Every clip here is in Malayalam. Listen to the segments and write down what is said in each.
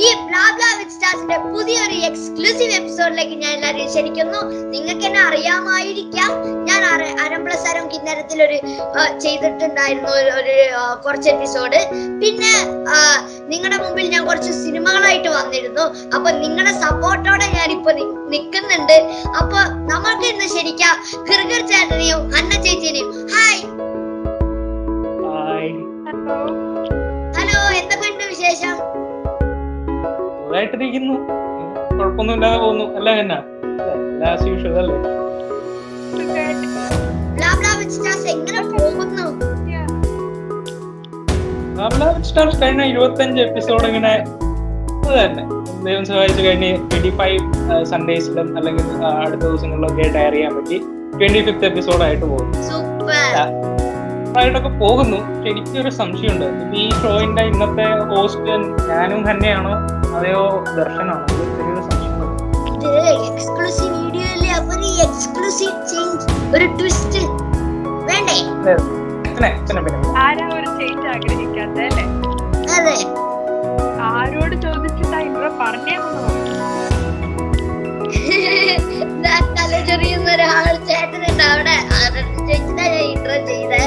ഈ ബ്ലാ ബ്ലാ വിത്ത് സ്റ്റാർസിന്റെ പുതിയൊരു എക്സ്ക്ലൂസീവ് എപ്പിസോഡിലേക്ക് ഞാൻ എല്ലാവരെയും ക്ഷണിക്കുന്നു. നിങ്ങൾക്ക് എന്നെ അറിയാമായിരിക്കാം, ഞാൻ അരംപ്ലസാരം കിന്നരത്തിൽ ഒരു ചെയ്തിട്ടുണ്ടായിരുന്നു ഒരു കുറച്ച് എപ്പിസോഡ്. പിന്നെ നിങ്ങളുടെ മുമ്പിൽ ഞാൻ കുറച്ച് സിനിമകളായിട്ട് വന്നിരുന്നു. അപ്പൊ നിങ്ങളുടെ സപ്പോർട്ടോടെ ഞാനിപ്പോ നിൽക്കുന്നുണ്ട്. അപ്പൊ നമുക്ക് ഇന്ന് ശരിക്കാം ഗിർഗിർ ചേട്ടനെയും അന്ന ചേച്ചിനെയും ഹായ്. ഹലോ, എന്തൊക്കെയുണ്ട് വിശേഷം? കുഴപ്പമൊന്നുമില്ലാതെ പോകുന്നു. അല്ല എങ്ങനെ പോകുന്നു? കഴിഞ്ഞ 25 എപ്പിസോഡ് ഇങ്ങനെ അത് തന്നെ ദൈവം സഹായിച്ചു കഴിഞ്ഞ് 25 സൺഡേസിലും അല്ലെങ്കിൽ അടുത്ത ദിവസങ്ങളിലൊക്കെ ആയിട്ട് എയർ ചെയ്യാൻ പറ്റി. 25th എപ്പിസോഡായിട്ട് ആയിട്ടൊക്കെ പോകുന്നു. എനിക്കൊരു സംശയമുണ്ട്, ഈ ഷോയിന്റെ ഇന്നത്തെ ഹോസ്റ്റ് ഞാനും തന്നെയാണോ അതെയോ ദർശനാണോ? ചെറിയൊരു സംശയമുണ്ട്. എക്സ്ക്ലൂസീവ് വീഡിയോ അല്ലേ, അപ്പൊ ഈ എക്സ്ക്ലൂസീവ് ചേഞ്ച് ഒരു ട്വിസ്റ്റ് വേണ്ടേ? ആരാ ഒരു ചേഞ്ച് ആഗ്രഹിക്കാത്ത അല്ലേ? അതെ, ആരോട് ചോദിച്ചിട്ടാ ഇവിടെ പറഞ്ഞേന്നു? ചെറിയുന്ന ഒരാൾ ചേട്ടനുണ്ട് അവിടെ, ചേച്ചിട്ടാ ഞാൻ ഇൻട്രോ ചെയ്തേ.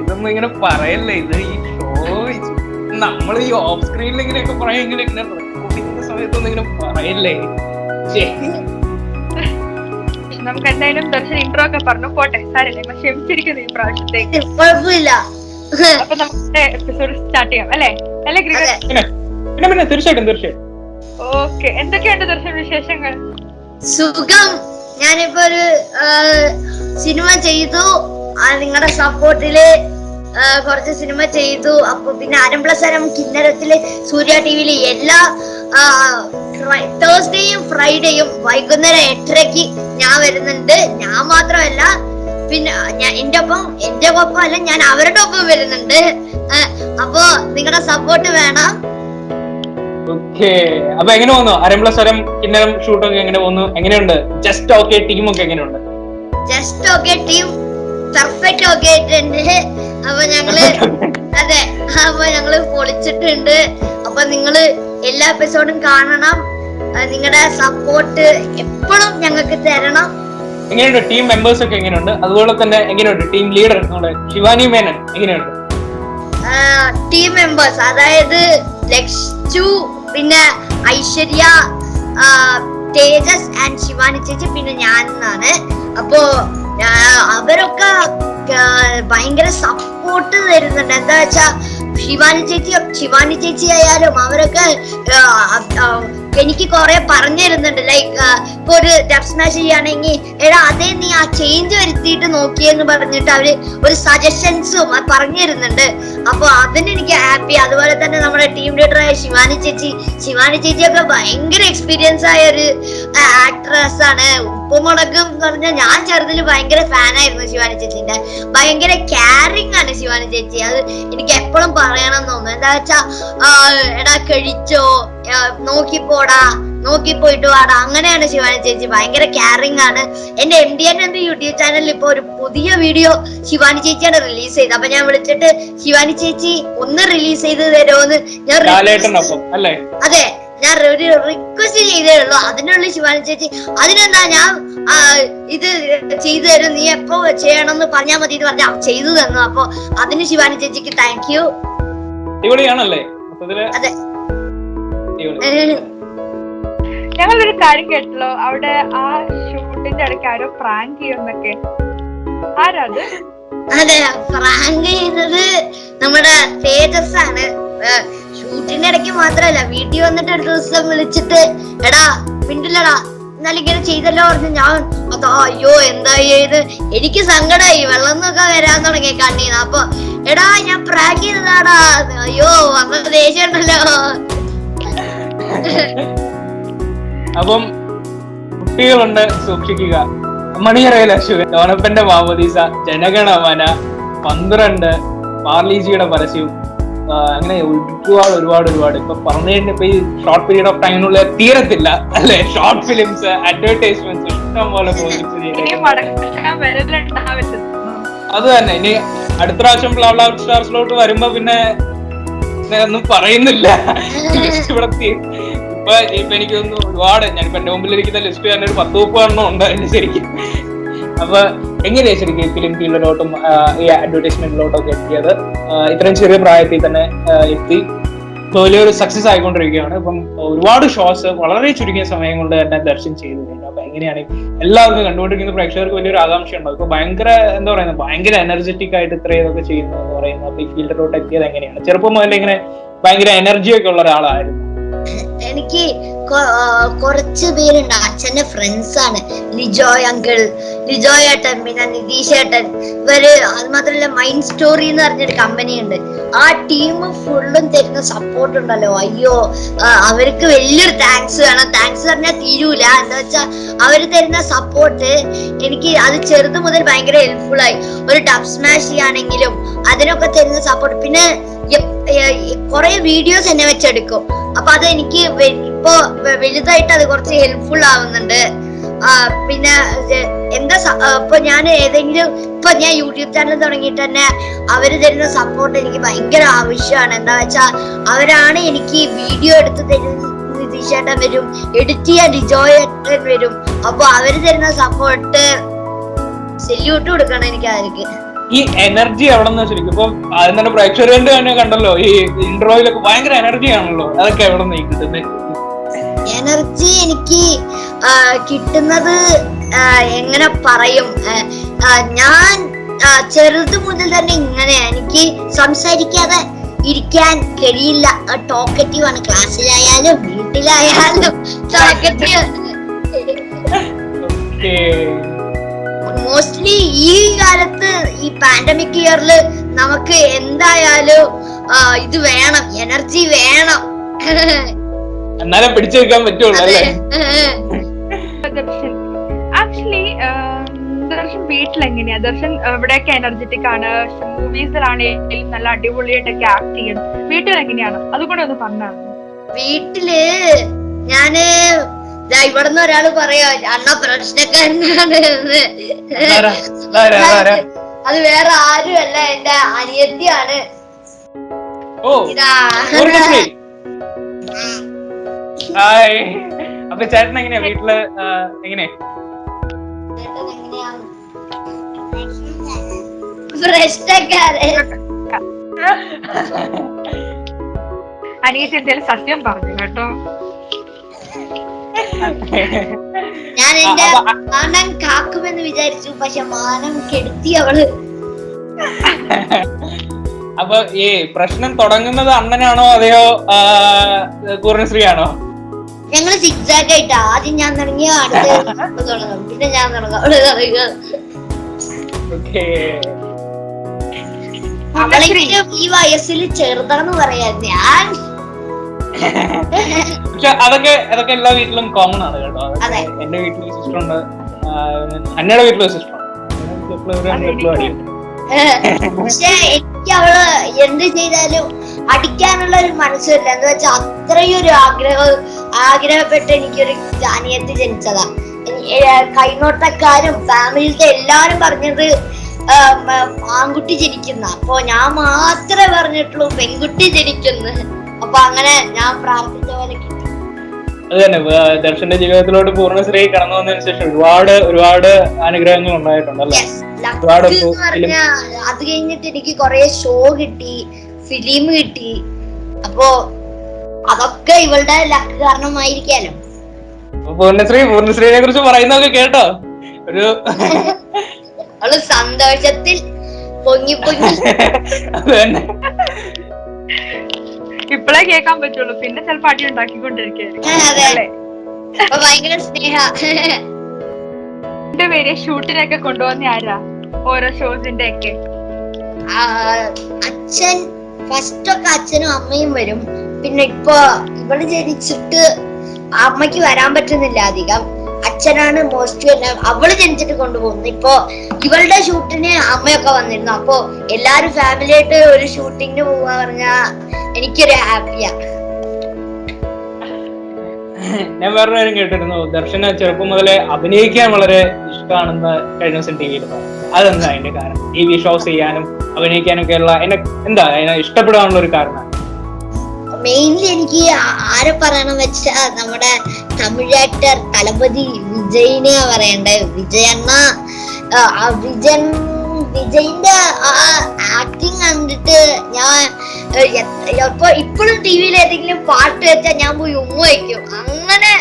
ഇതൊന്നും ഇങ്ങനെ പറയല്ലേ, ഇത് ഈ ഷോ നമ്മൾ ഈ ഓഫ് സ്ക്രീനിൽ ഇങ്ങനെയൊക്കെ പറയാം, ഇങ്ങനെ റെക്കോർഡിംഗ് സമയത്തൊന്നും ഇങ്ങനെ പറയല്ലേ. നമുക്ക് എന്തായാലും ദർശൻ ഇൻട്രോ ഒക്കെ പറഞ്ഞു പോട്ടെ, സാരല്ലേ, ക്ഷമിച്ചിരിക്കുന്നു ഈ പ്രാവശ്യത്തേക്ക്. കുഴപ്പമില്ല. അപ്പൊ നമുക്ക് എപ്പിസോഡ് സ്റ്റാർട്ട് ചെയ്യാം അല്ലേ? അല്ലേ പിന്നെ തീർച്ചയായിട്ടും. ഓക്കെ, എന്തൊക്കെയുണ്ട് ദർശൻ വിശേഷങ്ങൾ? സുഖം. ഞാനിപ്പോ ഒരു സിനിമ ചെയ്തു, നിങ്ങളുടെ സപ്പോർട്ടില് കുറച്ച് സിനിമ ചെയ്തു. അപ്പൊ പിന്നെ അരംപ്ലസാരം കിന്നരത്തില് സൂര്യ ടിവിയില് എല്ലാ തേഴ്സ്ഡേയും ഫ്രൈഡേയും വൈകുന്നേരം 8:30 ഞാൻ വരുന്നുണ്ട്. ഞാൻ മാത്രമല്ല, പിന്നെ എന്റെ ഒപ്പം അല്ല, ഞാൻ അവരുടെ ഒപ്പം വരുന്നുണ്ട്. അപ്പൊ നിങ്ങളുടെ സപ്പോർട്ട് വേണം. അപ്പൊ എങ്ങനെ പോകുന്നു അരംപ്ലസാരം കിന്നരം ഷൂട്ടൊക്കെ? എങ്ങനെ പോകുന്നു? എങ്ങനെയുണ്ട് ജസ്റ്റ് ഓക്കെ ടീമൊക്കെ? എങ്ങനെയുണ്ട് just okay team? Perfect okay ആയിട്ടുണ്ട്. അപ്പൊ ഞങ്ങള് പൊളിച്ചിട്ടുണ്ട്. അപ്പൊ നിങ്ങള് എല്ലാ എപ്പിസോഡും കാണണം. നിങ്ങളുടെ സപ്പോർട്ട് എപ്പോഴും ഞങ്ങൾക്ക് തരണം. എങ്ങനെയുണ്ട് ടീം മെമ്പേഴ്സ് ഒക്കെ? എങ്ങനെയുണ്ട്? അതുപോലെ തന്നെ എങ്ങനെയുണ്ട് ടീം ലീഡർ ശിവാനി മേനൻ? എങ്ങനെയുണ്ട് ടീം മെമ്പേഴ്സ്? അതായത് ലക്ഷു, പിന്നെ ഐശ്വര്യ, തേജസ് ആൻഡ് ശിവാനി ചേച്ചി, പിന്നെ ഞാൻ എന്നാണ്. അപ്പോ അവരൊക്കെ ഭയങ്കര സപ്പോർട്ട് തരുന്നുണ്ട്. എന്താ വെച്ചാ ശിവാനി ചേച്ചി ആയാലും അവരൊക്കെ എനിക്ക് കൊറേ പറഞ്ഞു തരുന്നുണ്ട്. ലൈക്ക് ഇപ്പൊ ഒരു ഡബ് സ്മാഷ് ചെയ്യുകയാണെങ്കിൽ എടാ അതേ നീ ആ ചേഞ്ച് വരുത്തിയിട്ട് നോക്കിയെന്ന് പറഞ്ഞിട്ട് അവര് ഒരു സജഷൻസും പറഞ്ഞു തരുന്നുണ്ട്. അപ്പൊ അതിന് എനിക്ക് ഹാപ്പി. അതുപോലെ തന്നെ നമ്മുടെ ടീം ലീഡറായ ശിവാനി ചേച്ചിയൊക്കെ ഭയങ്കര എക്സ്പീരിയൻസ് ആയ ഒരു ആക്ട്രസ് ആണ്. ഉപ്പുമുളകും എന്ന് പറഞ്ഞാൽ ഞാൻ ചെറുതില് ഭയങ്കര ഫാനായിരുന്നു ശിവാനി ചേച്ചിന്റെ. ഭയങ്കര കെയറിങ് ആണ് ശിവാനി ചേച്ചി. അത് എനിക്ക് എപ്പോഴും പറയണം തോന്നുന്നു. എന്താ വെച്ചാ എടാ കഴിച്ചോ, നോക്കിപ്പോയിട്ട് വാടാ, അങ്ങനെയാണ് ശിവാനി ചേച്ചി. ഭയങ്കര കെയറിങ് ആണ്. എന്റെ MDN യൂട്യൂബ് ചാനലിൽ ഇപ്പൊ ഒരു പുതിയ വീഡിയോ ശിവാനി ചേച്ചിയാണ് റിലീസ് ചെയ്തത്. അപ്പൊ ഞാൻ വിളിച്ചിട്ട് ശിവാനി ചേച്ചി ഒന്ന് റിലീസ് ചെയ്ത് തരുമോന്ന് അതെ ഞാൻ ഒരു റിക്വസ്റ്റ് ചെയ്തേ ഉള്ളൂ. അതിനുള്ള ശിവാനി ചേച്ചി അതിനെന്താ ഞാൻ ഇത് ചെയ്തു തരും, നീ എപ്പോ ചെയ്യണമെന്ന് പറഞ്ഞാൽ മതി എന്ന് പറഞ്ഞാൽ ചെയ്തു തന്നു. അപ്പൊ അതിന് ശിവാനി ചേച്ചിക്ക് താങ്ക് യു. അതെ, ഞങ്ങളൊരു കാര്യം കേട്ടല്ലോ, അവിടെ ആ ഷൂട്ടിന്റെ ഇടയ്ക്ക് ആരോ പ്രാങ്ക് ചെയ്യുന്നൊക്കെ. ആരാത്? അതെ, പ്രാങ്ക് ചെയ്യുന്നത് നമ്മുടെ തേജസ് ആണ്. ഷൂട്ടിന്റെ ഇടയ്ക്ക് മാത്രല്ല, വീട്ടിൽ വന്നിട്ട് ഒരു ദിവസം വിളിച്ചിട്ട് എടാ പിണ്ടില്ലടാ എന്നാലും ഇങ്ങനെ ചെയ്തല്ലോ പറഞ്ഞു. ഞാൻ അയ്യോ എന്താ ചെയ്ത്, എനിക്ക് സങ്കടമായി, വെള്ളം നോക്കാൻ വരാൻ തുടങ്ങി കണ്ണീന്ന്. അപ്പൊ എടാ ഞാൻ പ്രാങ്ക് ചെയ്തതാടാ, അയ്യോ അന്ന് ദേഷ്യം ഉണ്ടല്ലോ. അപ്പം കുട്ടികളുണ്ട്, സൂക്ഷിക്കുക. മണിയറയിലെ ലോണപ്പന്റെ മാമോദീസ, ജനഗണമന, 12, പാർലിജിയുടെ പരസ്യവും, അങ്ങനെ ഒരുപാട് ഇപ്പൊ പറഞ്ഞതിന്റെ ഇപ്പൊ ഈ ഷോർട്ട് പീരീഡ് ഓഫ് ടൈമിനുള്ള തീരത്തില്ല അല്ലെ? ഷോർട്ട് ഫിലിംസ്, അഡ്വർടൈസ്മെന്റ്സ് ഇഷ്ടം പോലെ അത് തന്നെ. ഇനി അടുത്ത പ്രാവശ്യം ബ്ലാ ബ്ലാ സ്റ്റാർസിലോട്ട് വരുമ്പോ പിന്നെ ഒന്നും പറയുന്നില്ല. ഇപ്പൊ എനിക്ക് തോന്നുന്നു ഒരുപാട്, ഞാനിപ്പോ എന്റെ മുമ്പിലിരിക്കുന്ന ലിസ്റ്റ് തന്നെ ഒരു 10-30 എണ്ണം ഉണ്ട് അതിന് ശരിക്കും. അപ്പൊ എങ്ങനെയാ ശരിക്കും ഫിലിം ഫീൽഡിലോട്ടും ഈ അഡ്വർടൈസ്മെന്റിലോട്ടും ഒക്കെ എത്തിയത്? ഇത്രയും ചെറിയ പ്രായത്തിൽ തന്നെ എത്തി വലിയൊരു സക്സസ് ആയിക്കൊണ്ടിരിക്കുകയാണ്. ഇപ്പം ഒരുപാട് ഷോസ് വളരെ ചുരുങ്ങിയ സമയം കൊണ്ട് തന്നെ ദർശൻ ചെയ്തു കഴിഞ്ഞു. അപ്പൊ എങ്ങനെയാണ് എല്ലാവർക്കും കണ്ടുകൊണ്ടിരിക്കുന്ന പ്രേക്ഷകർക്ക് വലിയൊരു ആകാംക്ഷ ഉണ്ടാവും. ഇപ്പൊ ഭയങ്കര എന്താ പറയുന്നത്, ഭയങ്കര എനർജറ്റിക് ആയിട്ട് ഇത്രയും ഇതൊക്കെ ചെയ്യുന്നു എന്ന് പറയുന്നത്. അപ്പൊ ഈ ഫീൽഡിലോട്ട് എത്തിയത് എങ്ങനെയാണ്? ചെറുപ്പം മുതൽ ഇങ്ങനെ ഭയങ്കര എനർജിയൊക്കെ ഉള്ള ഒരാളായിരുന്നു? എനിക്ക് കുറച്ച് പേരുണ്ട്, അച്ഛന്റെ ഫ്രണ്ട്സ് ആണ്. ലിജോയ് അങ്കിൾ, ലിജോയ് ഏട്ടൻ, പിന്നെ നിതീഷ് ഏട്ടൻ, ഇവര്. അത് മാത്രമല്ല മൈൻഡ് സ്റ്റോറി എന്ന് പറഞ്ഞൊരു കമ്പനി ഉണ്ട്. ആ ടീം ഫുള്ളും തരുന്ന സപ്പോർട്ട് ഉണ്ടല്ലോ, അയ്യോ അവർക്ക് വലിയൊരു താങ്ക്സ് വേണം. താങ്ക്സ് പറഞ്ഞാൽ തീരൂല. എന്താ വെച്ചാ അവര് തരുന്ന സപ്പോർട്ട് എനിക്ക് അത് ചെറുത് മുതൽ ഭയങ്കര ഹെൽപ്ഫുൾ ആയി. ഒരു ഡബ് സ്മാഷ് ചെയ്യാണെങ്കിലും അതിനൊക്കെ തരുന്ന സപ്പോർട്ട്. പിന്നെ കുറെ വീഡിയോസ് എന്നെ വെച്ചെടുക്കും. അപ്പൊ അത് എനിക്ക് ഇപ്പൊ വലുതായിട്ട് അത് കുറച്ച് ഹെൽപ്ഫുൾ ആവുന്നുണ്ട്. പിന്നെ എന്താ ഇപ്പൊ ഞാൻ ഏതെങ്കിലും, ഇപ്പൊ ഞാൻ യൂട്യൂബ് ചാനൽ തുടങ്ങിയിട്ട് തന്നെ അവര് തരുന്ന സപ്പോർട്ട് എനിക്ക് ഭയങ്കര ആവശ്യമാണ്. എന്താ വെച്ചാ അവരാണ് എനിക്ക് വീഡിയോ എടുത്ത് തരുന്ന. നിതീഷ് ഏട്ടൻ വരും, എഡിറ്റ് ചെയ്യാൻ ലിജോയ് ഏട്ടൻ വരും. അപ്പൊ അവര് തരുന്ന സപ്പോർട്ട് സെല്യൂട്ട് കൊടുക്കണം എനിക്ക് അവർക്ക്. ഈ എനർജി എവിടെ നിന്ന് ശരിക്കും? ഇപ്പൊ ആദ്യം തന്നെ പ്രേക്ഷകരുടെ തന്നെ കണ്ടല്ലോ, ഈ ഇൻട്രോയിലൊക്കെ ഭയങ്കര എനർജി ആണല്ലോ, അതൊക്കെ എവിടെ നിന്ന് കിട്ടുന്നത്? എനർജി എനിക്ക് കിട്ടുന്നത് എങ്ങനെ പറയും, ഞാൻ ചെറുത് മുതൽ തന്നെ ഇങ്ങനെയാ. എനിക്ക് സംസാരിക്കാതെ ഇരിക്കാൻ കഴിയില്ല. ടോക്കറ്റീവ് ആണ്. ക്ലാസ്സിലായാലും വീട്ടിലായാലും ടോക്കറ്റീവ്. മോസ്റ്റ്ലി ഈ കാലത്ത്, ഈ പാൻഡമിക് ഇയറിൽ നമുക്ക് എന്തായാലും ഇത് വേണം, എനർജി വേണം. എന്നാലേ പിടിച്ചു വെക്കാൻ പറ്റുള്ളൂ അല്ലേ? ആക്ച്വലി ദർശൻ വീട്ടിലെങ്ങനെയാ? ദർശൻ ഇവിടെയൊക്കെ എനർജറ്റിക് ആണ്, മൂവീസിലാണെങ്കിലും നല്ല അടിപൊളിയായിട്ടൊക്കെ ആക്ട് ചെയ്യുന്നു. വീട്ടിലെങ്ങനെയാണ്? അതുകൂടെ ഒന്ന് പറഞ്ഞാണ്. വീട്ടില് ഞാന് ഇവിടുന്ന് ഒരാള് പറയാ അണ്ണ പ്രശ്നക്കാരനാണ്. അത് വേറെ ആരുമല്ല, എന്റെ അനിയത്തിയാണ്. അപ്പൊ ചേട്ടൻ എങ്ങനെയാ വീട്ടില്? എങ്ങനെ അനിയത്തി എന്തേലും സത്യം പറഞ്ഞു കേട്ടോ. ഞാൻ എന്റെ മാനം കാക്കുമെന്ന് വിചാരിച്ചു, പക്ഷെ മാനം കെടുത്തി അവള്. അപ്പൊ ഈ പ്രശ്നം തുടങ്ങുന്നത് അണ്ണനാണോ അതെയോ പൂർണ്ണശ്രീ ആണോ? ഞങ്ങള് സിക്സാക്ക് ആയിട്ടാ. ആദ്യം ഞാൻ തുടങ്ങിയ, അടുത്ത് തുടങ്ങും, പിന്നെ ഞാൻ തുടങ്ങും, അവള് തുടങ്ങുക. അവളെങ്കിലും ഈ വയസ്സിൽ ചെറുതാന്ന് പറയാൻ ഞാൻ. പക്ഷെ അതൊക്കെ എല്ലാ വീട്ടിലും കോമൺ ആണ് കേട്ടോ. എന്റെ വീട്ടിൽ സിസ്റ്റർ ഉണ്ട്, അന്നയുടെ വീട്ടിലും സിസ്റ്റർ ഉണ്ട്. പക്ഷെ എനിക്ക് അവള് എന്ത് ചെയ്താലും അടിക്കാനുള്ള ഒരു മനസ്സില്ല. എന്താ വെച്ചാൽ അത്രയും ഒരു ആഗ്രഹപ്പെട്ട് എനിക്കൊരു അനിയത്തി ജനിച്ചതാ. കൈനോട്ടക്കാരും ഫാമിലിയിലത്തെ എല്ലാരും പറഞ്ഞത് ആൺകുട്ടി ജനിക്കുന്ന. അപ്പൊ ഞാൻ മാത്രമേ പറഞ്ഞിട്ടുള്ളൂ പെൺകുട്ടി ജനിക്കുന്നു. അപ്പൊ അങ്ങനെ ഞാൻ പ്രാർത്ഥിച്ച പോലെ കിട്ടി. അത് തന്നെ, ദർശന്റെ ജീവിതത്തിലോട്ട് പൂർണ്ണശ്രീ കടന്നു വന്നതിന് ശേഷം ഒരുപാട് അനുഗ്രഹങ്ങൾ ഉണ്ടായിട്ടുണ്ടല്ലേ? അത് കഴിഞ്ഞിട്ട് എനിക്ക് കൊറേ ഷോ കിട്ടി, ഫിലിം കിട്ടി. അപ്പൊ അതൊക്കെ ഇവളുടെ ലക്ക് കാരണമായിരിക്കാലോ. പൂർണ്ണശ്രീനെ കുറിച്ച് പറയുന്നതൊക്കെ കേട്ടോ? ഒരു അവള് സന്തോഷത്തിൽ പൊങ്ങി പൊങ്ങി. ഇപ്പളേ കേൾക്കാൻ പറ്റുള്ളൂ, പിന്നെ ചിലപ്പോ അടി ഉണ്ടാക്കിക്കൊണ്ടിരിക്കുകയായിരിക്കും. ഭയങ്കര സ്നേഹ. പേര് ഷൂട്ടിനൊക്കെ കൊണ്ടുവന്ന ആരാ? ഓരോ ഷോസിന്റെ ഒക്കെ അച്ഛൻ. ഫസ്റ്റ് ഒക്കെ അച്ഛനും അമ്മയും വരും. പിന്നെ ഇപ്പൊ ഇവള് ജനിച്ചിട്ട് അമ്മയ്ക്ക് വരാൻ പറ്റുന്നില്ല അധികം. അച്ഛനാണ് മോസ്റ്റ്. അവള് ജനിച്ചിട്ട് കൊണ്ടുപോകുന്നു. ഇപ്പൊ ഇവളുടെ ഷൂട്ടിന് അമ്മയൊക്കെ വന്നിരുന്നു. അപ്പൊ എല്ലാരും ഫാമിലി ആയിട്ട് ഒരു ഷൂട്ടിങ്ങിന് പോവാ പറഞ്ഞാ എനിക്കൊരു ഹാപ്പിയാ. ഞാൻ വേറെ കാര്യം കേട്ടിരുന്നു, ദർശന ചെറുപ്പം മുതലേ അഭിനയിക്കാൻ വളരെ ഇഷ്ടമാണെന്ന് കഴിഞ്ഞ ദിവസം ടിവിയിൽ പറഞ്ഞു. അതെന്താ അതിന്റെ കാരണം? ടി വി ഷോസ് ചെയ്യാനും അഭിനയിക്കാനും ഒക്കെ ഉള്ള എന്താ അതിനെ ഇഷ്ടപ്പെടാനുള്ള ഒരു കാരണം? മെയിൻലി എനിക്ക് ആരെ പറയണം വെച്ചാ നമ്മുടെ തമിഴ് ആക്ടർ തലപതി വിജയിനെ പറയണ്ടേ. വിജയണ്ണ വിജയിന്റെ ആ ആക്ടിങ് കണ്ടിട്ട് ഞാൻ ഇപ്പോഴും ടിവിയിൽ ഏതെങ്കിലും പാട്ട് വെച്ചാൽ ഞാൻ പോയി ഉമ്മ വയ്ക്കും. അങ്ങനെ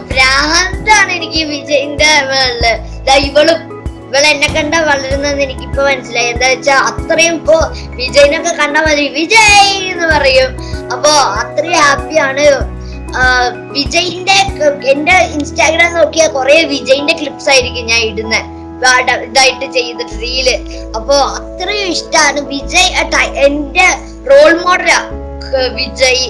ഭ്രാന്താണ് എനിക്ക് വിജയിന്റെ ഇവളെ എന്നെ കണ്ട വളരുന്നെന്ന് എനിക്കിപ്പോ മനസ്സിലായി. എന്താ വെച്ചാ അത്രയും ഇപ്പൊ വിജയിനൊക്കെ കണ്ടാൽ മതി വിജയ് എന്ന് പറയും. അപ്പൊ അത്രയും ഹാപ്പിയാണ്. വിജയിന്റെ എന്റെ ഇൻസ്റ്റാഗ്രാം നോക്കിയാൽ കുറെ വിജയിന്റെ ക്ലിപ്സ് ആയിരിക്കും ഞാൻ ഇടുന്നത്, ഇതായിട്ട് ചെയ്തിട്ട് റീല്. അപ്പൊ അത്രയും ഇഷ്ടമാണ് വിജയ്. എന്റെ റോൾ മോഡലാ വിജയ്,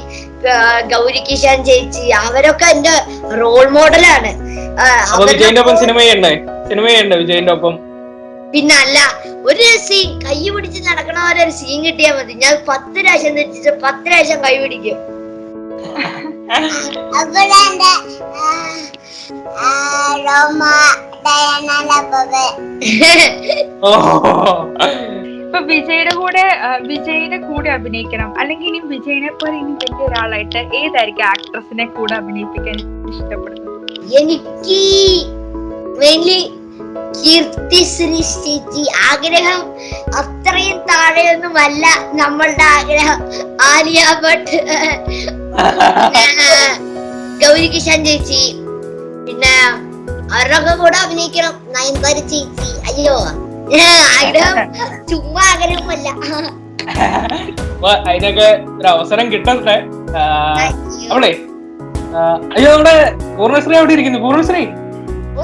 ഗൗരി കിഷൻ ചേച്ചി, അവരൊക്കെ എന്റെ റോൾ മോഡലാണ്. വിജയന്റെ ഒപ്പം പിന്നെ അല്ല ഒരു സീൻ കൈ പിടിച്ച് നടക്കണവരെ ഒരു സീൻ കിട്ടിയാൽ മതി, ഞാൻ 10 പ്രാവശ്യം തെറ്റിച്ച് 10 പ്രാവശ്യം കൈ പിടിക്കും. ഇപ്പൊ വിജയുടെ കൂടെ അഭിനയിക്കണം അല്ലെങ്കിൽ ഇനി വിജയിനെ പോലെ ഇനി വലിയ ഒരാളായിട്ട് ഏതായിരിക്കും ആക്ട്രസിനെ കൂടെ അഭിനയിപ്പിക്കാൻ ഇഷ്ടപ്പെടുന്നത്? എനിക്ക് മെയിൻലി കീർത്തി സുരേഷ് ചേച്ചി. ആഗ്രഹം അത്രയും താഴെയൊന്നുമല്ല നമ്മളുടെ ആഗ്രഹം. ആലിയ ഭട്ട്, ഗൗരി കിഷൻ ചേച്ചി, പിന്നെ അവരൊക്കെ കൂടെ അഭിനയിക്കണം. നയൻതാര ചേച്ചി. അയ്യോ ആഗ്രഹം ചുമ്മാ ആഗ്രഹമല്ല. അതിനൊക്കെ ഒരു അവസരം കിട്ടട്ടെ. അവളെ അയ്യോ നമ്മുടെ പൂർണ്ണശ്രീ അവിടെ ഇരിക്കുന്നു. പൂർണ്ണശ്രീ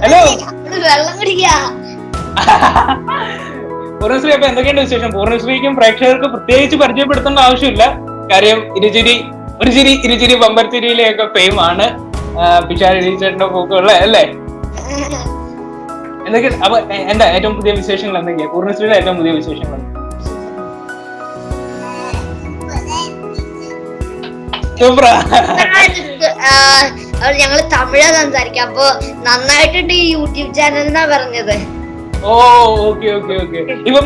ഹലോ. വെള്ളം കുടിക്കാ. പൂർണ്ണശ്രീ അപ്പൊ എന്തൊക്കെയുണ്ട് വിശേഷം? പൂർണ്ണശ്രീക്കും പ്രേക്ഷകർക്ക് പ്രത്യേകിച്ച് പരിചയപ്പെടുത്തേണ്ട ആവശ്യമില്ല. കാര്യം ഇരുചിരി ബമ്പർത്തിരിയിലെയൊക്കെ ഫെയിം ആണ്. പിഷാരി ചേട്ടന്റെ പൂക്കളുള്ള അല്ലേ? എന്തൊക്കെ അപ്പൊ എന്താ ഏറ്റവും പുതിയ വിശേഷങ്ങൾ എന്തൊക്കെയാ? പൂർണ്ണശ്രീയുടെ ഏറ്റവും പുതിയ വിശേഷങ്ങൾ ഞങ്ങള് തമിഴാ സംസാരിക്കാം. അപ്പൊ നന്നായിട്ടുണ്ട് ഈ യൂട്യൂബ് ചാനൽ എന്നാ പറഞ്ഞത്. ഓ ഓക്കെ ഓക്കെ ഓക്കെ. ഇപ്പം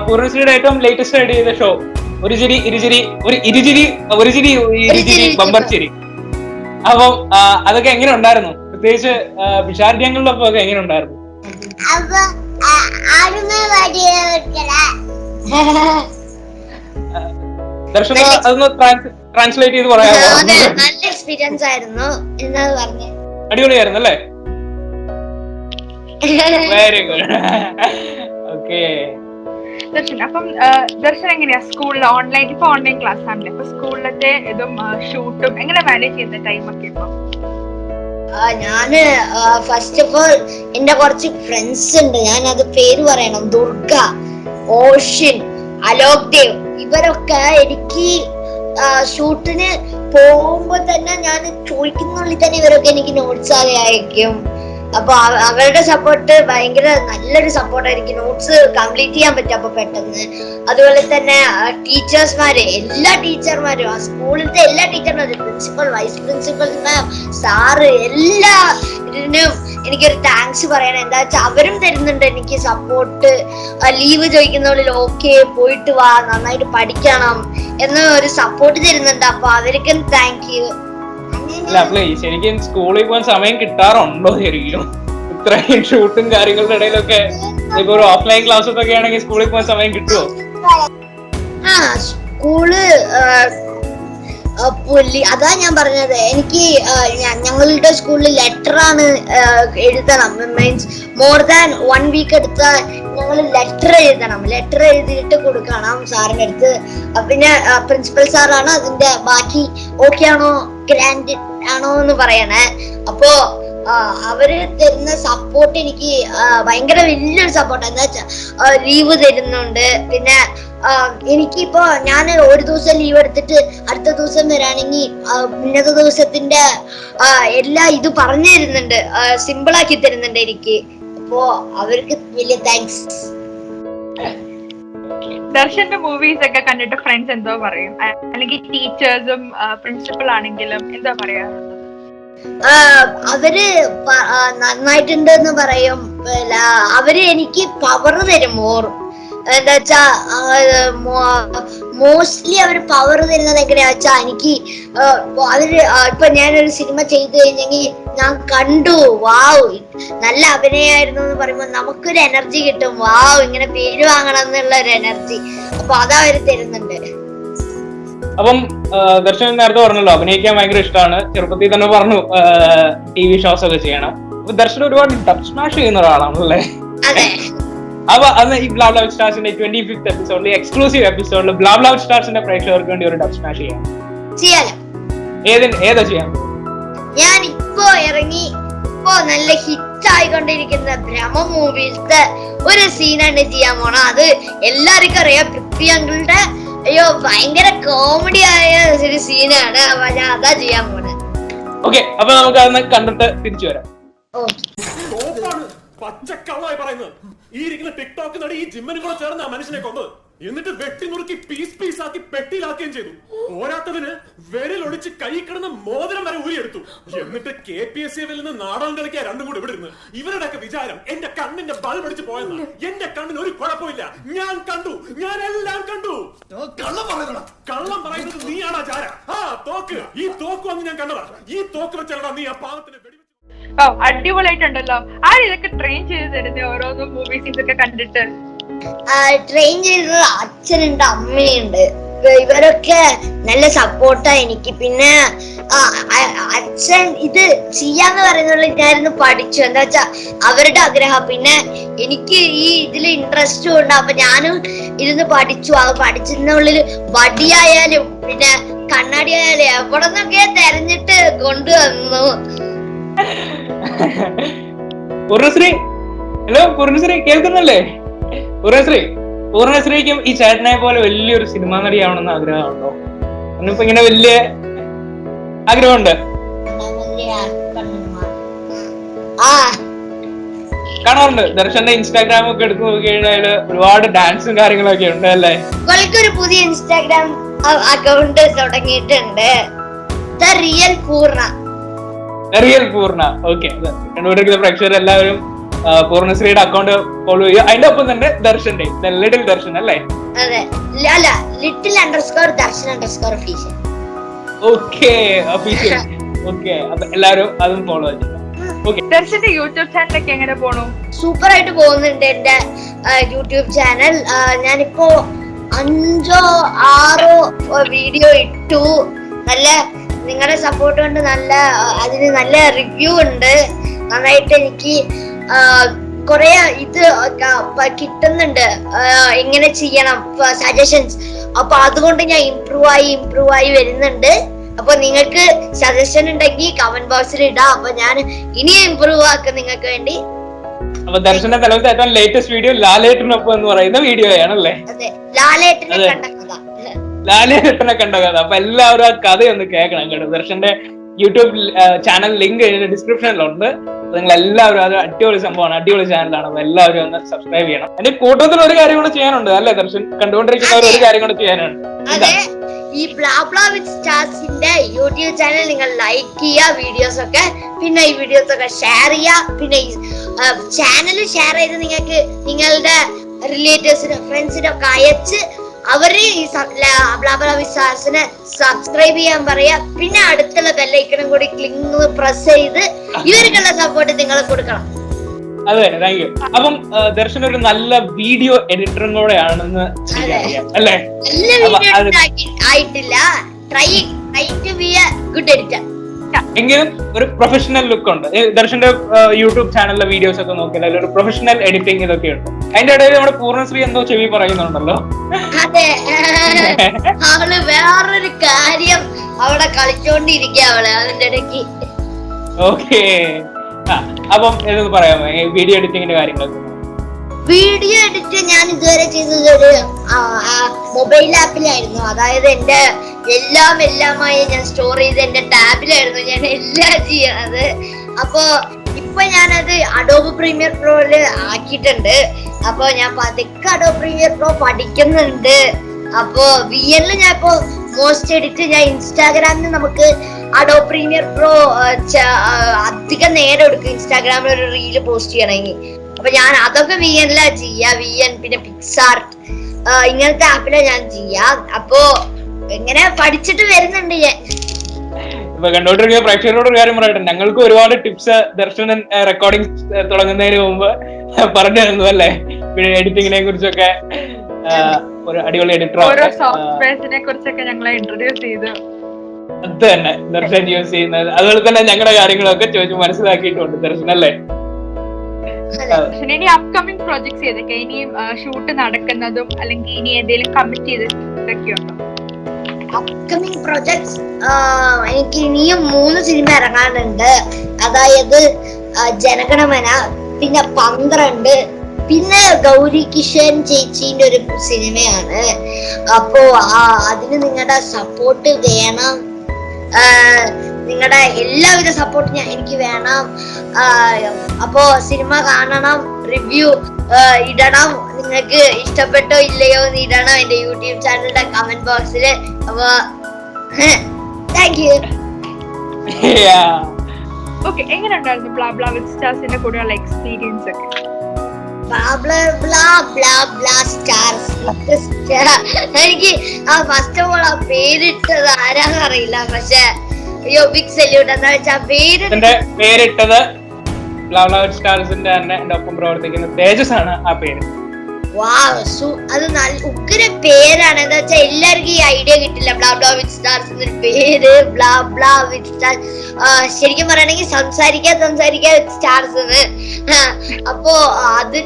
പൂർണ്ണശ്രീയുടെ ഏറ്റവും ലേറ്റസ്റ്റ് ആയിട്ട് ചെയ്ത ഷോ ഒരു ചിരി ബമ്പർച്ചിരി. അപ്പം അതൊക്കെ എങ്ങനെ ഉണ്ടായിരുന്നു? പ്രത്യേകിച്ച് വിഷാദ്യങ്ങളിലൊക്കെ ഒക്കെ എങ്ങനെ ഉണ്ടായിരുന്നു? ദർശന അതൊന്ന് ട്രാൻസ്ലേറ്റ് ചെയ്ത് പറയാമോ? നല്ല എക്സ്പീരിയൻസ് ആയിരുന്നു എന്നത് പറഞ്ഞു. അടിപൊളിയായിരുന്നു അല്ലേ? Very good. ഓക്കെ. അപ്പം ദർശനം എങ്ങനെയാ സ്കൂളിൽ ഓൺലൈൻ ക്ലാസ് ആണല്ലേ? അപ്പൊ സ്കൂളിലത്തെ ഇതും ഷൂട്ടും എങ്ങനെ മാനേജ് ചെയ്യുന്ന ടൈമൊക്കെ ഇപ്പൊ? ഞാന് ഫസ്റ്റ് ഓഫ് ഓൾ എന്റെ കുറച്ച് ഫ്രണ്ട്സ് ഉണ്ട്, ഞാൻ അത് പേര് പറയണം. ദുർഗ, ഓഷ്യൻ, അലോക് ദേവ്, ഇവരൊക്കെ എനിക്ക് ഷൂട്ടിന് പോകുമ്പോ തന്നെ ഞാൻ ചോദിക്കുന്നുള്ളിൽ തന്നെ ഇവരൊക്കെ എനിക്ക് നോട്ട്സ് അയക്കും. അപ്പൊ അവരുടെ സപ്പോർട്ട് ഭയങ്കര നല്ലൊരു സപ്പോർട്ടായിരിക്കും. നോട്ട്സ് കംപ്ലീറ്റ് ചെയ്യാൻ പറ്റും അപ്പൊ പെട്ടെന്ന്. അതുപോലെ തന്നെ ടീച്ചേഴ്സ്മാര്, എല്ലാ ടീച്ചർമാരും, ആ സ്കൂളിലത്തെ എല്ലാ ടീച്ചർമാരും, പ്രിൻസിപ്പൽ, വൈസ് പ്രിൻസിപ്പൽ, സാറ്, എല്ലാവരും എനിക്കൊരു താങ്ക്സ് പറയണം. എന്താ വെച്ചാൽ അവരും തരുന്നുണ്ട് എനിക്ക് സപ്പോർട്ട്. ലീവ് ചോദിക്കുന്നതിൽ ഓക്കെ പോയിട്ട് വാ, നന്നായിട്ട് പഠിക്കണം എന്ന ഒരു സപ്പോർട്ട് തരുന്നുണ്ട്. അപ്പൊ അവർക്കും താങ്ക് യു. ശരിക്കും സ്കൂളിൽ പോകാൻ സമയം കിട്ടാറുണ്ടോ? ശരിക്കും ഇത്രയും ഷൂട്ടും കാര്യങ്ങളുടെ ഇടയിലൊക്കെ ഇപ്പൊ ഒരു ഓഫ്ലൈൻ ക്ലാസ് ഒക്കെ ആണെങ്കിൽ സ്കൂളിൽ പോകാൻ സമയം കിട്ടുമോ? സ്കൂള് അതാ ഞാൻ പറഞ്ഞത്. എനിക്ക് ഞങ്ങളുടെ സ്കൂളിൽ ലെറ്റർ ആണ് എഴുതണം. മീൻസ് മോർ ദാൻ 1 വീക്ക് എടുത്ത ഞങ്ങൾ ലെറ്റർ എഴുതണം. ലെറ്റർ എഴുതിയിട്ട് കൊടുക്കണം സാറിന്റെ അടുത്ത്. പിന്നെ പ്രിൻസിപ്പൽ സാറാണ് അതിന്റെ ബാക്കി ഓക്കെ ആണോ ഗ്രാൻഡ് ആണോ എന്ന് പറയണേ. അപ്പോ അവര് തരുന്ന സപ്പോർട്ട് എനിക്ക് ഭയങ്കര വലിയൊരു സപ്പോർട്ട്. എന്താ വെച്ചാ ലീവ് തരുന്നുണ്ട്. പിന്നെ എനിക്കിപ്പോ ഞാൻ ഒരു ദിവസം ലീവ് എടുത്തിട്ട് അടുത്ത ദിവസം വരാണെങ്കിൽ ഇന്നത്തെ ദിവസത്തിന്റെ എല്ലാ ഇത് പറഞ്ഞു തരുന്നുണ്ട്, സിമ്പിൾ ആക്കി തരുന്നുണ്ട് എനിക്ക്. അപ്പോ അവർക്ക് വലിയ താങ്ക്സ്. ദർശന്റെ മൂവീസ് ഒക്കെ കണ്ടിട്ട് ഫ്രണ്ട്സ് എന്തോ പറയും? അല്ലെങ്കിൽ ടീച്ചേഴ്സും പ്രിൻസിപ്പൽ ആണെങ്കിലും എന്താ പറയാറുള്ളത്? അവര് നന്നായിട്ടുണ്ട് എന്ന് പറയും. അവര് എനിക്ക് പവർ തരും. എന്താ വെച്ചാ മോസ്റ്റ്ലി അവർ പവർ തരുന്നത് എങ്ങനെയാ വെച്ചാ എനിക്ക് അവര് ഇപ്പൊ ഞാനൊരു സിനിമ ചെയ്തു കഴിഞ്ഞെങ്കിൽ ഞാൻ കണ്ടു വാവ് നല്ല അഭിനയായിരുന്നു എന്ന് പറയുമ്പോൾ നമുക്കൊരു എനർജി കിട്ടും, വാവ് ഇങ്ങനെ പേര് വാങ്ങണം എന്നുള്ള ഒരു എനർജി. അപ്പൊ അതാ അവര് തരുന്നുണ്ട്. അപ്പം ദർശൻ നേരത്തെ പറഞ്ഞല്ലോ അഭിനയിക്കാൻ ഭയങ്കര ഇഷ്ടമാണ്, ചെറുപ്പത്തിൽ തന്നെ പറഞ്ഞു TV ഷോസ് ഒക്കെ ചെയ്യണം. അപ്പൊ ദർശൻ ഒരുപാട് ഡബ് സ്മാഷ് ചെയ്യുന്ന ഒരാളാണല്ലേ? അതെ. അപ്പൊ അന്ന് ഈ ബ്ലാ ബ്ലാ സ്റ്റാർസിന്റെ 25th എപ്പിസോഡിൽ എക്സ്ക്ലൂസീവ് എപ്പിസോഡിൽ ബ്ലാ ബ്ലാ സ്റ്റാർസിന്റെ പ്രേക്ഷകർക്ക് വേണ്ടി ഒരു ഡബ് സ്മാഷ് ചെയ്യാം. ഏതാ ചെയ്യാം? ഞാൻ ഇപ്പോ നല്ല ഹിറ്റ് ആയിക്കൊണ്ടിരിക്കുന്ന ബ്രഹ്മ മൂവീസിന്റെ ഒരു സീനാണ് ചെയ്യാൻ പോണത്. അത് എല്ലാവർക്കും അറിയാം, പൃഥ്വി അങ്കിളുടെ ഭയങ്കര കോമഡി ആയ ഒരു സീനാണ്. അപ്പൊ ഞാൻ അതാ ചെയ്യാൻ പോണത്. ഓക്കെ, അപ്പൊ നമുക്ക് അതൊന്ന് കണ്ടിട്ട് തിരിച്ചു വരാം. പച്ചക്കള്ളായി പറയുന്നത് ഈ ഇരിക്കുന്ന ടിക്ടോക്ക് നടി ഈ ജിമ്മിനും കൂടെ ചേർന്ന് ആ മനുഷ്യനെ കൊന്നത്, എന്നിട്ട് വെട്ടി നുറുക്കി പീസ് ആക്കി പെട്ടിയിലാക്കുകയും ചെയ്തു. പോരാത്തതിന് വിരലൊടിച്ച് കൈ കിടന്ന് മോതിരം വരെ ഊരിയെടുത്തു. എന്നിട്ട് KPSCയിൽ നിന്ന് നാടകം കളിക്കാൻ രണ്ടും കൂടെ ഇവിടെ ഇരുന്ന് ഇവരുടെയൊക്കെ വിചാരം എന്റെ കണ്ണിന്റെ ബൾബ് അടിച്ച് പോയെന്ന്. എന്റെ കണ്ണിന് ഒരു കുഴപ്പമില്ല, ഞാൻ കണ്ടു, ഞാൻ എല്ലാം കണ്ടു. കള്ളം പറയുന്നത് നീയാണാ ചാര. ആ തോക്ക്, ഈ തോക്ക് വന്ന് ഞാൻ കണ്ടതാ. ഈ തോക്ക് വെച്ചാണ് നീ ആ പാവത്തിന് വെടി. അടിപൊളിയായിട്ടുണ്ടല്ലോ. ഇതൊക്കെ ട്രെയിൻ ചെയ്ത് തരുന്നത് ഓരോരോ മൂവീസ് ഇതൊക്കെ കണ്ടിട്ട്? ട്രെയിൻ ചെയ്തത് അച്ഛനുണ്ട്, അമ്മയുണ്ട്. ഇവരൊക്കെ നല്ല സപ്പോർട്ടാ എനിക്ക്. പിന്നെ അച്ഛൻ ഇത് ചെയ്യാന്ന് പറയുന്നത് ഞാനിന്ന് പഠിച്ചു, എന്താ വെച്ചാ അവരുടെ ആഗ്രഹം. പിന്നെ എനിക്ക് ഈ ഇതില് ഇൻട്രസ്റ്റും ഉണ്ട്. അപ്പൊ ഞാനും ഇരുന്ന് പഠിച്ചു. അത് പഠിച്ചതിനുള്ളിൽ വടിയായാലും പിന്നെ കണ്ണാടി ആയാലും എവിടെ നിന്നൊക്കെ തെരഞ്ഞിട്ട് കൊണ്ടുവന്നു. പൂർണ്ണശ്രീ, ഹലോ പൂർണ്ണശ്രീ, കേൾക്കുന്നല്ലേ? പൂർണ്ണശ്രീക്കും ഈ ചേട്ടനെ പോലെ വലിയൊരു സിനിമാ നടിയാവണമെന്ന് ആഗ്രഹമുണ്ടോ? എന്നിപ്പോ ഇങ്ങനെ വലിയ ആഗ്രഹമുണ്ട്? കാണാറുണ്ട്. ദർശന്റെ ഇൻസ്റ്റാഗ്രാം ഒക്കെ എടുത്തു നോക്കി കഴിഞ്ഞാൽ ഒരുപാട് ഡാൻസും കാര്യങ്ങളൊക്കെ ഉണ്ട് അല്ലേ? ഒരു പുതിയ ഇൻസ്റ്റാഗ്രാം അക്കൗണ്ട് തുടങ്ങിയിട്ടുണ്ട്, റിയൽ പൂർണ്ണ. ഓക്കെ, കണ്ടുപിടിക്കുന്ന പ്രേക്ഷകരെല്ലാവരും പൂർണ്ണശ്രീയുടെ അക്കൗണ്ട് ഫോളോ ചെയ്യുക. അതിന്റെ ഒപ്പം തന്നെ ദർശന്റെ ലിറ്റിൽ ദർശൻ അല്ലേ? അതെ, little _Darshan official. Okay, official. Okay, അപ്പൊ എല്ലാവരും അതും ഫോളോ ചെയ്യുക. ദർശന്റെ യൂട്യൂബ് ചാനലൊക്കെ എങ്ങനെ പോണു? സൂപ്പർ ആയിട്ട് പോകുന്നുണ്ട് എന്റെ യൂട്യൂബ് ചാനൽ. ഞാനിപ്പോ 5 or 6 വീഡിയോ ഇട്ടു. നല്ല നിങ്ങളുടെ സപ്പോർട്ട് കൊണ്ട് അതിന് നല്ല റിവ്യൂ ഉണ്ട്. നന്നായിട്ട് എനിക്ക് കൊറേ ഇത് കിട്ടുന്നുണ്ട്, എങ്ങനെ ചെയ്യണം സജഷൻസ്. അപ്പൊ അതുകൊണ്ട് ഞാൻ ഇംപ്രൂവ് ആയി വരുന്നുണ്ട്. അപ്പൊ നിങ്ങൾക്ക് സജഷൻ ഉണ്ടെങ്കിൽ കമന്റ് ബോക്സിൽ ഇടാം. അപ്പൊ ഞാൻ ഇനി ഇംപ്രൂവ് ആക്കും നിങ്ങൾക്ക് വേണ്ടി. അപ്പൊ ദർശന്റെ തലവത്തെ ഏറ്റവും ലേറ്റസ്റ്റ് വീഡിയോ ലാലേട്ടനൊപ്പം എന്ന് പറയുന്ന വീഡിയോ ആണല്ലേ? അതെ, ലാലേട്ടനെ കണ്ട കഥ. അപ്പൊ എല്ലാവരും ആ കഥയൊന്ന് കേൾക്കണം കേട്ടോ. ദർശന്റെ യൂട്യൂബ് ചാനൽ ലിങ്ക് ഡിസ്ക്രിപ്ഷനിലുണ്ട്. നിങ്ങൾ എല്ലാവരും, അത് അടിപൊളി സംഭവമാണ്, അടിപൊളി ചാനലാണ്. അപ്പൊ എല്ലാവരും ഒന്ന് സബ്സ്ക്രൈബ് ചെയ്യണം. എന്റെ കൂട്ടത്തിൽ ഒരു കാര്യം കൂടെ ചെയ്യാനുണ്ട് അല്ലെ ദർശൻ? കണ്ടുകൊണ്ടിരിക്കുന്നവർ ഒരു കാര്യം കൂടെ ചെയ്യാനുണ്ട്. അതെ, ഈ ബ്ലാ ബ്ലാ വിത്ത് സ്റ്റാർസിന്റെ യൂട്യൂബ് ചാനൽ നിങ്ങൾ ലൈക്ക് ചെയ്യുക, വീഡിയോസ് ഒക്കെ. പിന്നെ ഈ വീഡിയോസ് ഒക്കെ ഷെയർ ചെയ്യുക. പിന്നെ ഈ ചാനൽ ഷെയർ ചെയ്ത് നിങ്ങൾക്ക് നിങ്ങളുടെ റിലേറ്റീവ്സിനും ഫ്രണ്ട്സിനും ഒക്കെ അയച്ച് അവര് ഈ ബ്ലാ ബ്ലാ വിത്ത് സ്റ്റാർസിനെ സബ്സ്ക്രൈബ് ചെയ്യാൻ പറയാ. പിന്നെ അടുത്തുള്ള ബെല്ലൈക്കണും കൂടി ക്ലിക്ക് പ്രസ് ചെയ്ത് ഇവർക്കുള്ള സപ്പോർട്ട് നിങ്ങൾ കൊടുക്കണം. അതെ, താങ്ക് യു. അപ്പം ദർശൻ ഒരു നല്ല വീഡിയോ എഡിറ്ററും കൂടെ ആണെന്ന് അല്ലേ? ആയിട്ടില്ല, try to be a good editor. എങ്കിലും ഒരു പ്രൊഫഷണൽ ലുക്ക് ഉണ്ട് ദർശന്റെ യൂട്യൂബ് ചാനലിലെ വീഡിയോസ് ഒക്കെ നോക്കിയാൽ ഒരു പ്രൊഫഷണൽ എഡിറ്റിംഗ് ഇതൊക്കെ ഉണ്ട്. അതിന്റെ ഇടയിൽ നമ്മുടെ പൂർണ്ണശ്രീ എന്തോ ചെവി പറയുന്നുണ്ടല്ലോ. അതെ, അവള് വേറൊരു കാര്യം അവിടെ കളിച്ചോണ്ടിരിക്കുക അവള് അതിന്റെ ഇടയ്ക്ക്. ഓക്കെ, അപ്പം ഏതൊന്ന് പറയാമോ വീഡിയോ എഡിറ്റിംഗിന്റെ കാര്യങ്ങളൊക്കെ? വീഡിയോ എഡിറ്റ് ഞാൻ ഇതുവരെ ചെയ്തത് ഒരു മൊബൈൽ ആപ്പിലായിരുന്നു. അതായത് എന്റെ എല്ലാമായി ഞാൻ സ്റ്റോർ ചെയ്ത് എന്റെ ടാബിലായിരുന്നു ഞാൻ എല്ലാം ചെയ്യണത്. അപ്പൊ ഇപ്പൊ ഞാനത് അഡോബ് പ്രീമിയർ പ്രോയില് ആക്കിയിട്ടുണ്ട്. അപ്പൊ ഞാൻ പതുക്കെ അഡോബ് പ്രീമിയർ പ്രോ പഠിക്കുന്നുണ്ട്. അപ്പൊ VN ഞാൻ ഇപ്പൊ മോസ്റ്റ് എഡിറ്റ് ഞാൻ ഇൻസ്റ്റാഗ്രാമിൽ നമുക്ക് അഡോബ് പ്രീമിയർ പ്രോ അധികം നേരം എടുക്കും ഇൻസ്റ്റാഗ്രാമിൽ ഒരു റീല് പോസ്റ്റ് ചെയ്യണമെങ്കിൽ. അപ്പൊ ഞാൻ അതൊക്കെ VN ചെയ്യാ. VN പിന്നെ പിക്സാർട്ട് ഇങ്ങനത്തെ ആപ്പിലെ ഞാൻ ചെയ്യാം. അപ്പോ ഇങ്ങനെ പഠിച്ചിട്ട് വരുന്നുണ്ട് ഞാൻ. ഇപ്പൊ കണ്ടോണ്ടിരിക്കുന്ന പ്രേക്ഷകരോട് ഒരു കാര്യം പറയട്ടെ, ഞങ്ങൾക്ക് ഒരുപാട് ടിപ്സ് ദർശനൻ റെക്കോർഡിംഗ് തുടങ്ങുന്നതിന് മുമ്പ് പറഞ്ഞു തരുന്നു അല്ലേ, പിന്നെ എഡിറ്റിങ്ങിനെ കുറിച്ചൊക്കെ. ഒരു അടിപൊളി എഡിറ്റർ സോഫ്റ്റ്വെയർസിനെ കുറിച്ചൊക്കെ ഞങ്ങളെ ഇൻട്രൊഡ്യൂസ് ചെയ്തു. അത് തന്നെ ദർശൻ യൂസ് ചെയ്യുന്നത്. അതുപോലെ തന്നെ ഞങ്ങളുടെ കാര്യങ്ങളൊക്കെ ചോദിച്ച് മനസ്സിലാക്കിയിട്ടുണ്ട് ദർശൻ അല്ലേ. ഇനി അപ്കമിങ് പ്രോജക്ട്സ് ഏതൊക്കെ, ഇനിയും ഷൂട്ട് നടക്കുന്നതും അല്ലെങ്കിൽ ഇനി എന്തെങ്കിലും കമ്മിറ്റ് ചെയ്തിട്ടൊക്കെയുണ്ടോ? അപ്കമിങ് പ്രോജക്ട്സ് എനിക്ക് ഇനിയും 3 സിനിമ ഇറങ്ങാനുണ്ട്. അതായത് ജനഗണമന, പിന്നെ 12, പിന്നെ ഗൗരി കിഷൻ ചേച്ചിന്റെ ഒരു സിനിമയാണ്. അപ്പോ അതിന് നിങ്ങളുടെ സപ്പോർട്ട് വേണം. നിങ്ങളുടെ എല്ലാവിധ സപ്പോർട്ടും എനിക്ക് വേണം. അപ്പോ സിനിമ കാണണം, റിവ്യൂ ഇടണം. നിങ്ങൾക്ക് ഇഷ്ടപ്പെട്ടോ ഇല്ലയോ എന്ന് ഇടണം എന്റെ യൂട്യൂബ് ചാനലിന്റെ കമന്റ് ബോക്സില്. അപ്പൊ താങ്ക് യു. ഓക്കെ, എങ്ങനെ ഉണ്ടായിരുന്നു ബ്ലാ ബ്ലാ വിത്ത് സ്റ്റാർസിന്റെ കൂടെയുള്ള എക്സ്പീരിയൻസ് ഒക്കെ? എനിക്ക് ഫസ്റ്റ് ഓഫ് ഓൾ ആ പേരിട്ടത് ആരാന്ന് അറിയില്ല, പക്ഷെ അയ്യോ ബിഗ് സല്യൂട്ട്. എന്താ വെച്ചാൽ പേരിട്ടത് സ്റ്റാർസിന്റെ തന്നെ എന്റെ ഒപ്പം പ്രവർത്തിക്കുന്ന തേജസ് ആണ് ആ പേര്. അത് നല്ല ഉഗ്ര പേരാണ്. എന്താ വെച്ചാൽ എല്ലാവർക്കും ഈ ഐഡിയ കിട്ടില്ല ബ്ലാ ബ്ലാ വിത്ത് സ്റ്റാർസ് എന്നൊരു പേര്. ബ്ലാ ബ്ലാ വിത്ത് സ്റ്റാർസ് ശരിക്കും പറയുകയാണെങ്കിൽ സംസാരിക്കാൻ വിത്ത് സ്റ്റാർസ് എന്ന്. അപ്പോ അത്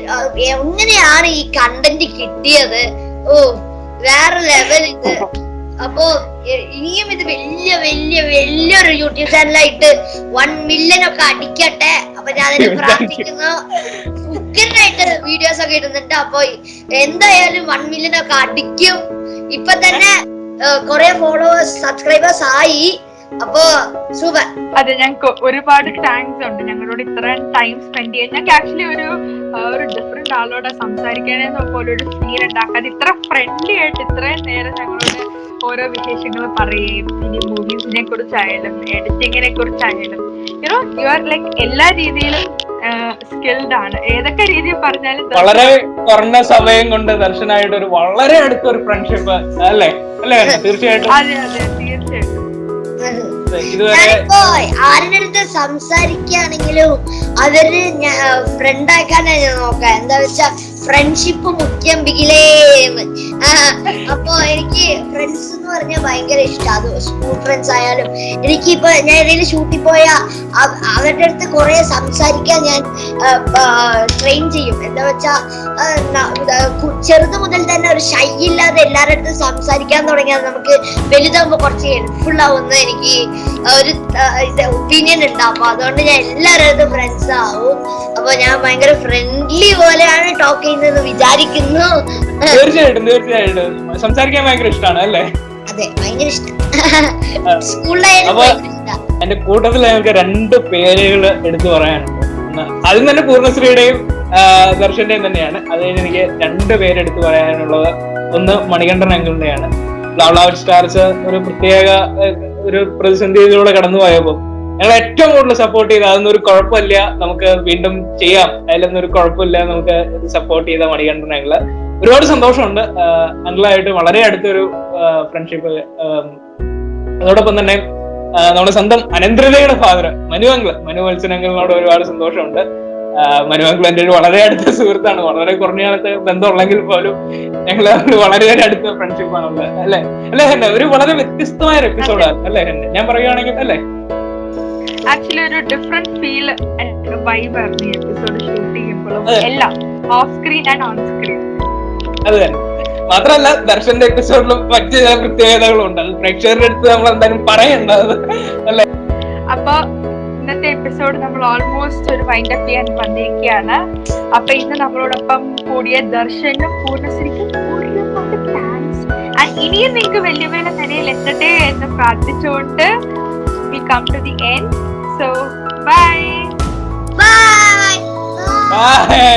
എങ്ങനെയാണ് ഈ കണ്ടന്റ് കിട്ടിയത്? ഓ വേറെ ലെവൽ ഇത്. അപ്പോ ഇനിയും ഇത് വലിയൊരു യൂട്യൂബ് ചാനലായിട്ട് 1 മില്യൺ ഒക്കെ അടിക്കട്ടെ. അപ്പൊ ഞാൻ പ്രാർത്ഥിക്കുന്നു. ഉഗ്രനായിട്ട് വീഡിയോസ് ഒക്കെ ഇടുന്നുണ്ട്. അപ്പൊ എന്തായാലും 1 മില്യൺ ഒക്കെ അടിക്കും. ഇപ്പൊ തന്നെ കുറെ ഫോളോവേഴ്സ് സബ്സ്ക്രൈബേഴ്സ് ആയി. അപ്പോ സൂപ്പർ. അതെ, ഞങ്ങൾക്ക് ഒരുപാട് താങ്ക്സ് ഉണ്ട് ഞങ്ങളോട് ഇത്രയും ടൈം സ്പെൻഡ് ചെയ്യാൻ. ഞങ്ങൾക്ക് ആക്ച്വലി ഒരു ഡിഫറെന്റ് ആളോട് സംസാരിക്കാനെന്നോ പോലെ ഒരു ഫീൽ ഉണ്ടാക്കാതെ ഇത്ര ഫ്രണ്ട്ലി ആയിട്ട് ഇത്രയും നേരം ഞങ്ങളോട് ഓരോ വിശേഷങ്ങൾ പറയുകയും ഇനി മൂവീസിനെ കുറിച്ചായാലും എഡിറ്റിങ്ങിനെ കുറിച്ചായാലും യു ആർ ലൈക്ക് എല്ലാ രീതിയിലും സ്കിൽഡ് ആണ്. ഏതൊക്കെ രീതിയിൽ പറഞ്ഞാലും വളരെ കുറഞ്ഞ സമയം കൊണ്ട് ദർശനായിട്ട് ഒരു വളരെ അടുത്തൊരു ഫ്രണ്ട്ഷിപ്പ് അല്ലേ തീർച്ചയായിട്ടും. അതെ അതെ തീർച്ചയായിട്ടും. ഞാനിപ്പോ ആരുടെ അടുത്ത് സംസാരിക്കുകയാണെങ്കിലും അവര് ഫ്രണ്ട് ആക്കാനാ ഞാൻ നോക്കാം. എന്താ വെച്ചാ ഫ്രണ്ട്ഷിപ്പ് മുഖ്യം ബിഗിലേന്ന്. അപ്പൊ എനിക്ക് ഫ്രണ്ട്സ് എന്ന് പറഞ്ഞാൽ ഭയങ്കര ഇഷ്ടം. അത് സ്കൂൾ ഫ്രണ്ട്സ് ആയാലും എനിക്കിപ്പോ ഞാൻ ഏതെങ്കിലും ഷൂട്ടിൽ പോയാ അവരുടെ അടുത്ത് കുറെ സംസാരിക്കാൻ ഞാൻ ട്രെയിൻ ചെയ്യും. എന്താ വെച്ചാ ചെറുത് മുതൽ തന്നെ ഒരു ഷൈ ഇല്ലാതെ എല്ലാവരുടെ അടുത്തും സംസാരിക്കാൻ തുടങ്ങിയാൽ നമുക്ക് വലുതാകുമ്പോ കുറച്ച് ഹെൽപ്ഫുൾ ആവുന്ന എനിക്ക് ഒരു ഒപ്പീനിയൻ ഉണ്ട്. അപ്പൊ അതുകൊണ്ട് ഞാൻ എല്ലാവരുടെ അടുത്തും ഫ്രണ്ട്സ് ആവും. അപ്പൊ ഞാൻ ഭയങ്കര ഫ്രണ്ട്ലി പോലെയാണ് ടോക്ക് ചെയ്യുന്നത് വിചാരിക്കുന്നു. തീർച്ചയായിട്ടും സംസാരിക്കാൻ ഭയങ്കര ഇഷ്ടമാണ് അല്ലേ? അതെ, ഭയങ്കര ഇഷ്ടം. സ്കൂളിലായാലും എന്റെ കൂട്ടത്തിൽ ഞങ്ങൾക്ക് 2 പേരുകൾ എടുത്തു പറയാനുണ്ട്. അതിൽ തന്നെ പൂർണ്ണശ്രീയുടെയും ദർശന്റെയും തന്നെയാണ്. അത് കഴിഞ്ഞ് എനിക്ക് 2 പേരെടുത്ത് പറയാനുള്ളത്. ഒന്ന് മണികണ്ഠൻ അങ്കിളിന്റെയാണ്. ബ്ലാ സ്റ്റാർസ് ഒരു പ്രത്യേക ഒരു പ്രതിസന്ധിയിലൂടെ കടന്നു പോയപ്പോ ഞങ്ങൾ ഏറ്റവും കൂടുതൽ സപ്പോർട്ട് ചെയ്ത, അതൊന്നും ഒരു കുഴപ്പമില്ല, നമുക്ക് വീണ്ടും ചെയ്യാം, അതിലൊന്നും ഒരു കുഴപ്പമില്ല, നമുക്ക് സപ്പോർട്ട് ചെയ്ത മണികണ്ഠൻ അങ്കിള്. ഒരുപാട് സന്തോഷമുണ്ട്. അങ്കിളായിട്ട് വളരെ അടുത്തൊരു ഫ്രണ്ട്ഷിപ്പ്. അതോടൊപ്പം തന്നെ നമ്മുടെ സ്വന്തം അനന്തരതയുടെ ഫാദർ മനു വത്സനങ്കിളിനോട് ഒരുപാട് സന്തോഷമുണ്ട്. മനു അങ്കിൾ എന്റെ ഒരു വളരെ അടുത്ത സുഹൃത്താണ്. വളരെ കുറഞ്ഞ കാലത്ത് ബന്ധമുള്ളെങ്കിൽ പോലും ഞങ്ങൾ വളരെ അടുത്ത ഫ്രണ്ട്ഷിപ്പാണുള്ളത് അല്ലെ ഹെന്നെ? ഒരു വളരെ വ്യത്യസ്തമായ ഒരു എപ്പിസോഡാണ് അല്ലെ ഹെന്നെ? ഞാൻ പറയുകയാണെങ്കിൽ അല്ലേ, ആക്ച്വലി ഒരു ഡിഫറെന്റ് ഫീൽ വൈബ് ആയിരുന്നു ഈ എപ്പിസോഡ് ഷൂട്ട് ചെയ്യുമ്പോഴും എല്ലാം, of screen and on screen. അത് തന്നെ മാത്രമല്ല ദർശന്റെ എപ്പിസോഡിലും മറ്റു ചില പ്രത്യേകതകളും ഉണ്ട്. അത് പ്രേക്ഷകരുടെ അടുത്ത് നമ്മൾ എന്തായാലും പറയേണ്ടത് അല്ലേ? അപ്പൊ ഇന്നത്തെ എപ്പിസോഡ് നമ്മൾ ഓൾമോസ്റ്റ് ഒരു വൈൻഡ് അപ്പ് ചെയ്യാൻ വന്നിരിക്കുകയാണ്. അപ്പൊ ഇന്ന് നമ്മളോടൊപ്പം കൂടിയ ദർശനും പൂർണ്ണശ്രീക്കും ഒരുപാട് താങ്ക്സ്. ഇനിയും നിങ്ങൾക്ക് വലിയ വലിയ നിലയിൽ എത്തട്ടെ എന്ന് പ്രാർത്ഥിച്ചുകൊണ്ട് we come to the end. So bye. Bye. Bye.